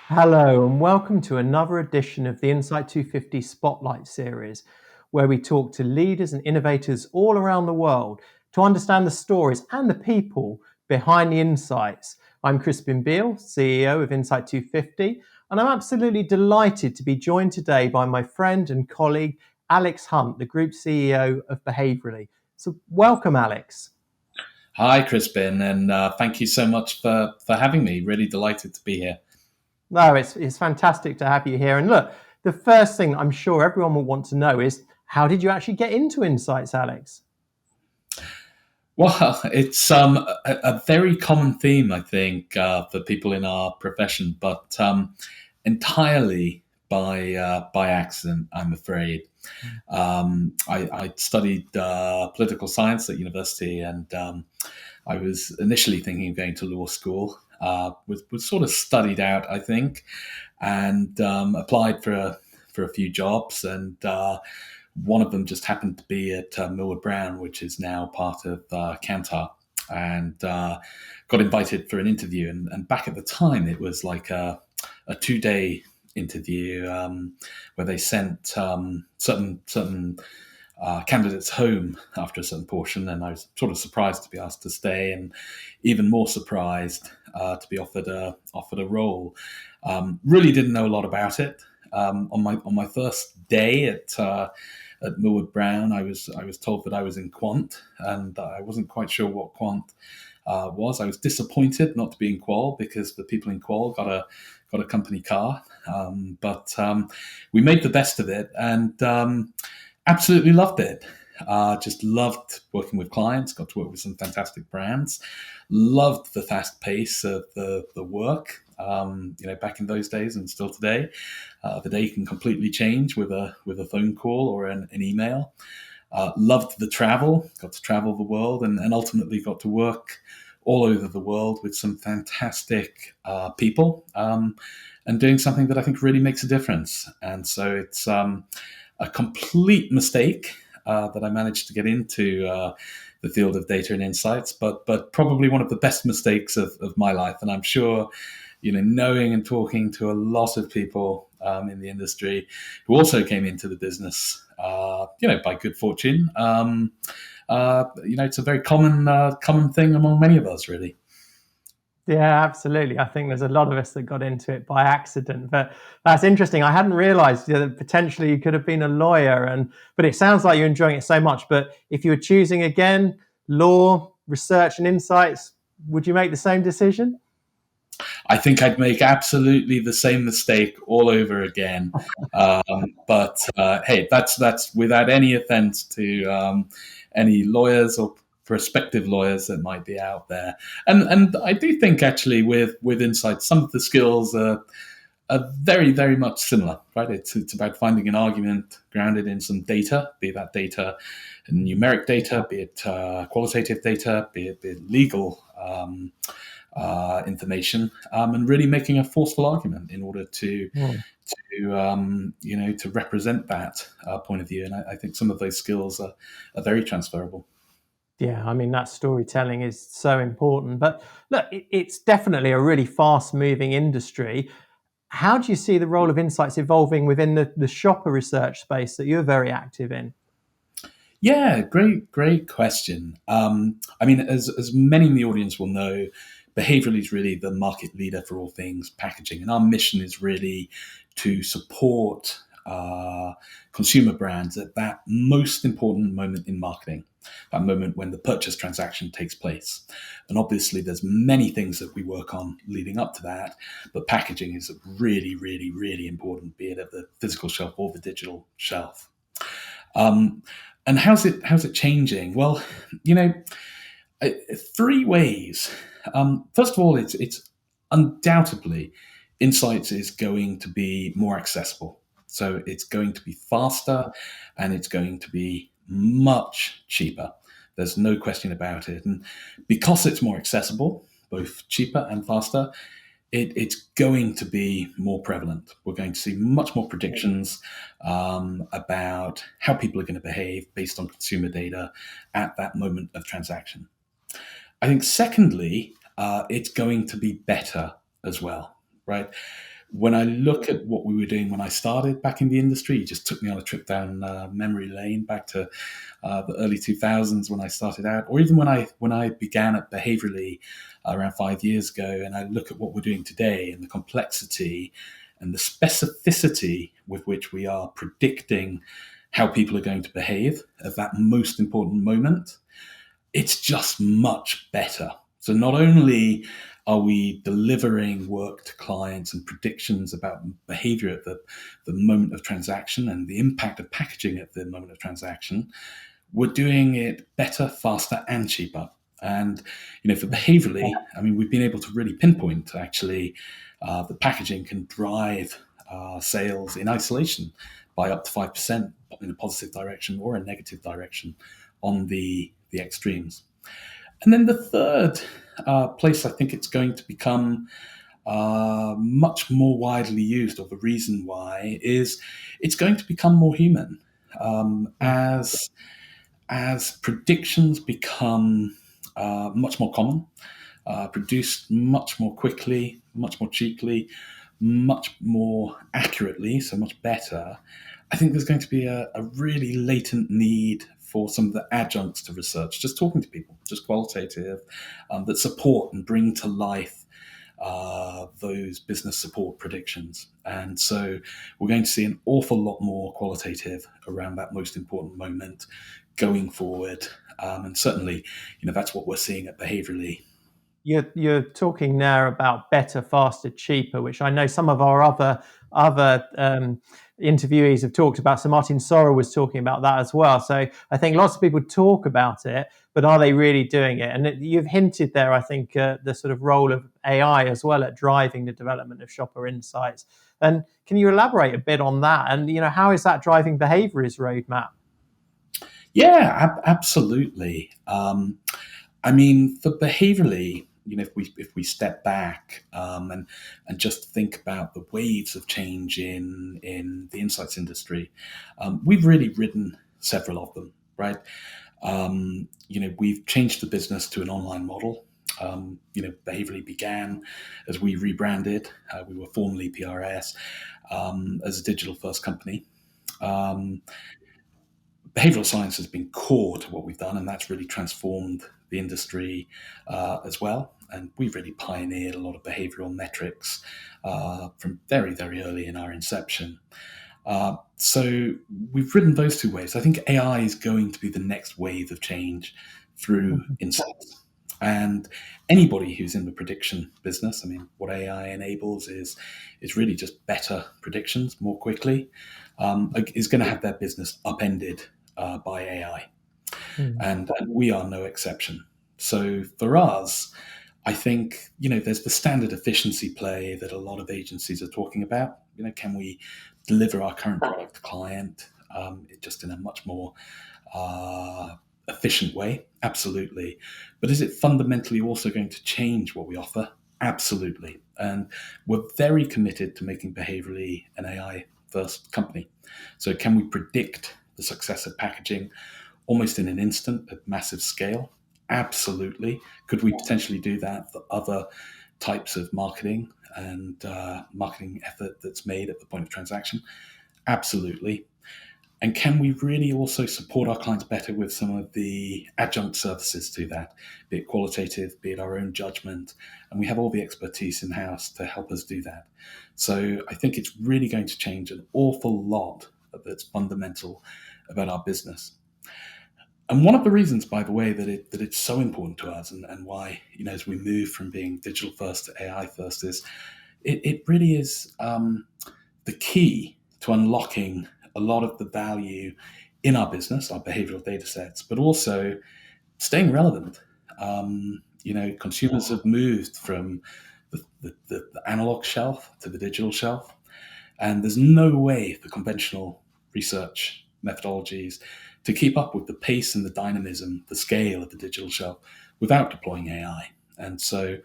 Hello, and welcome to another edition of the Insight250 Spotlight series, where we talk to leaders and innovators all around the world to understand the stories and the people behind the insights. I'm Crispin Beale, CEO of Insight250, and I'm absolutely delighted to be joined today by my friend and colleague, Alex Hunt, the Group CEO of Behaviourally. So welcome, Alex. Hi, Crispin, and thank you so much for having me. Really delighted to be here. No, it's fantastic to have you here. And look, the first thing I'm sure everyone will want to know is how did you actually get into Insights, Alex? Well, it's a very common theme, I think, for people in our profession, but entirely by accident, I'm afraid. I studied political science at university, and I was initially thinking of going to law school. Was sort of studied out, I think, and applied for a few jobs, and one of them just happened to be at Millward Brown, which is now part of Kantar, and got invited for an interview. And back at the time, it was like a 2 day interview where they sent certain candidates home after a certain portion, and I was sort of surprised to be asked to stay, and even more surprised to be offered a role. Really didn't know a lot about it. On my first day at Millward Brown, I was told that I was in quant, and I wasn't quite sure what quant was. I was disappointed not to be in qual because the people in qual got a company car, but we made the best of it, and absolutely loved it. Just loved working with clients, got to work with some fantastic brands, loved the fast pace of the work. Back in those days and still today, the day can completely change with a phone call or an email. Loved the travel, got to travel the world, and ultimately got to work all over the world with some fantastic people, and doing something that I think really makes a difference. And so it's a complete mistake that I managed to get into the field of data and insights, but probably one of the best mistakes of my life. And I'm sure, knowing and talking to a lot of people in the industry who also came into the business, by good fortune. It's a very common thing among many of us, really. Yeah, absolutely. I think there's a lot of us that got into it by accident, but that's interesting. I hadn't realized that potentially you could have been a lawyer, but it sounds like you're enjoying it so much. But if you were choosing again, law, research, and insights, would you make the same decision? I think I'd make absolutely the same mistake all over again. But hey, that's without any offense to any lawyers or prospective lawyers that might be out there. And I do think actually with Insight, some of the skills are very, very much similar, right? It's about finding an argument grounded in some data, be that data numeric data, be it qualitative data, be it legal information, and really making a forceful argument in order to represent that point of view. And I think some of those skills are very transferable. Yeah, I mean, that storytelling is so important. But look, it's definitely a really fast moving industry. How do you see the role of insights evolving within the shopper research space that you're very active in? Yeah, great question. I mean, as many in the audience will know, Behavioral is really the market leader for all things packaging, and our mission is really to support consumer brands at that most important moment in marketing, that moment when the purchase transaction takes place. And obviously, there's many things that we work on leading up to that, but packaging is really, really, really important, be it at the physical shelf or the digital shelf. Um, and how's it changing? Well, you know, three ways. First of all, it's undoubtedly insights is going to be more accessible. So it's going to be faster, and it's going to be much cheaper. There's no question about it. And because it's more accessible, both cheaper and faster, it's going to be more prevalent. We're going to see much more predictions about how people are going to behave based on consumer data at that moment of transaction. I think, secondly, it's going to be better as well, right? When I look at what we were doing when I started back in the industry, it just took me on a trip down memory lane back to the early 2000s when I started out, or even when I began at Behaviorally around 5 years ago, and I look at what we're doing today and the complexity and the specificity with which we are predicting how people are going to behave at that most important moment, it's just much better. So not only are we delivering work to clients and predictions about behavior at the moment of transaction and the impact of packaging at the moment of transaction, we're doing it better, faster, and cheaper. And for behaviorally, I mean, we've been able to really pinpoint actually the packaging can drive sales in isolation by up to 5% in a positive direction or a negative direction on the extremes. And then the third place I think it's going to become much more widely used, or the reason why, is it's going to become more human as predictions become much more common, produced much more quickly, much more cheaply, much more accurately, so much better. I think there's going to be a really latent need for some of the adjuncts to research, just talking to people, just qualitative, that support and bring to life those business support predictions. And so we're going to see an awful lot more qualitative around that most important moment going forward. And certainly, that's what we're seeing at Behaviorally. You're talking now about better, faster, cheaper, which I know some of our other interviewees have talked about. So Martin Sorrell was talking about that as well. So I think lots of people talk about it, but are they really doing it? And you've hinted there, I think, the sort of role of AI as well at driving the development of shopper insights. And can you elaborate a bit on that? And how is that driving Behavior's roadmap? Yeah, absolutely. I mean, for Behaviorally, if we step back and just think about the waves of change in the insights industry, we've really ridden several of them, right? We've changed the business to an online model. Behaviorally began as we rebranded. We were formerly PRS as a digital first company. Um, Behavioral science has been core to what we've done, and that's really transformed the industry as well. And we've really pioneered a lot of behavioral metrics from very, very early in our inception. So we've ridden those two waves. I think AI is going to be the next wave of change through insights. And anybody who's in the prediction business, I mean, what AI enables is really just better predictions more quickly, is going to have their business upended by AI. And we are no exception. So for us, I think, there's the standard efficiency play that a lot of agencies are talking about. Can we deliver our current product to client just in a much more efficient way? Absolutely. But is it fundamentally also going to change what we offer? Absolutely. And we're very committed to making Behaviorally an AI first company. So can we predict the success of packaging almost in an instant at massive scale? Absolutely. Could we potentially do that for other types of marketing and marketing effort that's made at the point of transaction? Absolutely. And can we really also support our clients better with some of the adjunct services to that, be it qualitative, be it our own judgment? And we have all the expertise in-house to help us do that. So I think it's really going to change an awful lot that's fundamental about our business. And one of the reasons, by the way, that it's so important to us and why, as we move from being digital first to AI first is it really is the key to unlocking a lot of the value in our business, our behavioral data sets, but also staying relevant. Consumers have moved from the analog shelf to the digital shelf, and there's no way for conventional research methodologies to keep up with the pace and the dynamism, the scale of the digital shelf without deploying AI. And so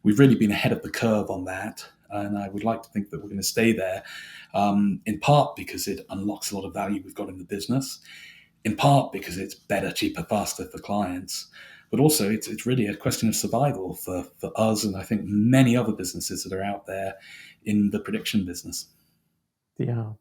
we've really been ahead of the curve on that. And I would like to think that we're going to stay there, in part because it unlocks a lot of value we've got in the business, in part because it's better, cheaper, faster for clients, but also it's really a question of survival for us and I think many other businesses that are out there in the prediction business. Yeah.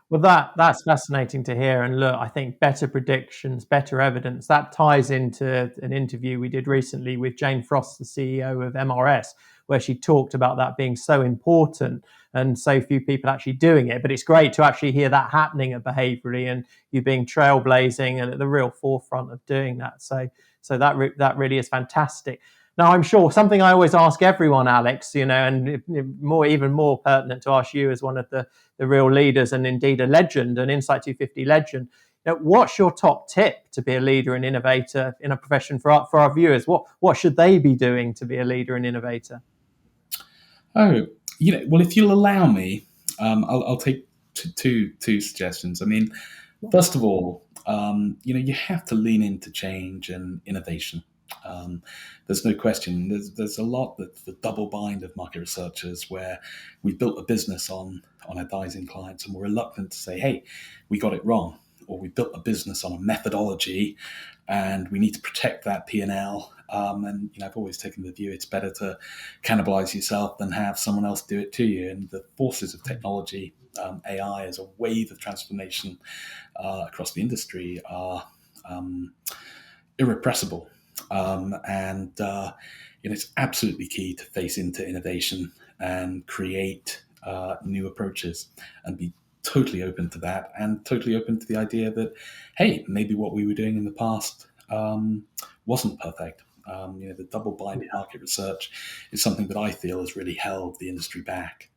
Well, that's fascinating to hear. And look, I think better predictions, better evidence, that ties into an interview we did recently with Jane Frost, the CEO of MRS, where she talked about that being so important and so few people actually doing it. But it's great to actually hear that happening at Behaviourally and you being trailblazing and at the real forefront of doing that. So that really is fantastic. Now, I'm sure something I always ask everyone, Alex, and even more pertinent to ask you as one of the real leaders and indeed a legend, an Insight250 legend. What's your top tip to be a leader and innovator in a profession for our viewers? What should they be doing to be a leader and innovator? Oh, well, if you'll allow me, I'll take two suggestions. I mean, first of all, you have to lean into change and innovation. There's no question. There's a lot that's the double bind of market researchers where we built a business on advising clients and we're reluctant to say, hey, we got it wrong, or we built a business on a methodology and we need to protect that P&L. And I've always taken the view it's better to cannibalize yourself than have someone else do it to you. And the forces of technology, AI as a wave of transformation across the industry are irrepressible. And it's absolutely key to face into innovation and create new approaches and be totally open to that and totally open to the idea that, hey, maybe what we were doing in the past wasn't perfect. The double bind in market research is something that I feel has really held the industry back.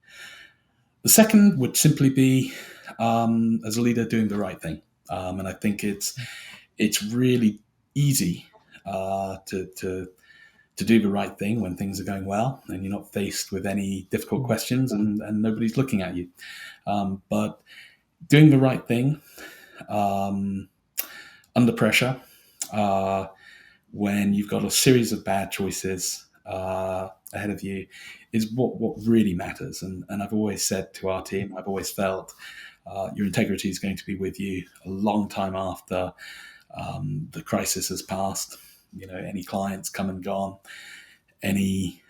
The second would simply be, as a leader, doing the right thing. And I think it's really easy to do the right thing when things are going well and you're not faced with any difficult questions and nobody's looking at you. But doing the right thing under pressure, when you've got a series of bad choices ahead of you, is what really matters. And I've always said to our team, I've always felt your integrity is going to be with you a long time after the crisis has passed. Any clients come and gone, any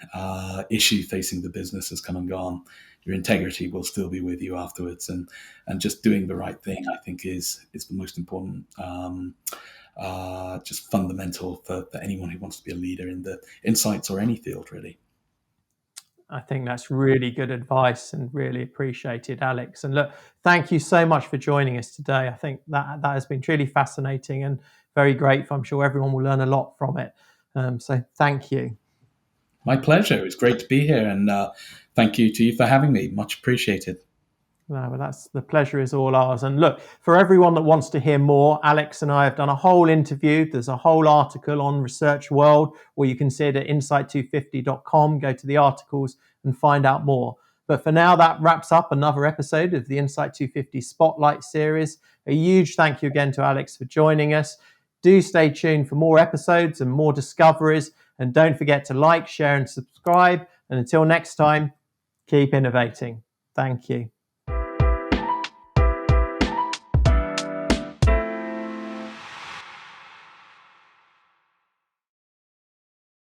issue facing the business has come and gone. Your integrity will still be with you afterwards, and just doing the right thing, I think, is the most important, just fundamental for anyone who wants to be a leader in the insights or any field, really. I think that's really good advice and really appreciated, Alex. And look, thank you so much for joining us today. I think that has been truly fascinating and very grateful. I'm sure everyone will learn a lot from it. So thank you. My pleasure. It was great to be here, and thank you to you for having me. Much appreciated. No, well, the pleasure is all ours. And look, for everyone that wants to hear more, Alex and I have done a whole interview. There's a whole article on Research World, or you can see it at insight250.com. Go to the articles and find out more. But for now, that wraps up another episode of the Insight250 Spotlight series. A huge thank you again to Alex for joining us. Do stay tuned for more episodes and more discoveries. And don't forget to like, share, and subscribe. And until next time, keep innovating. Thank you.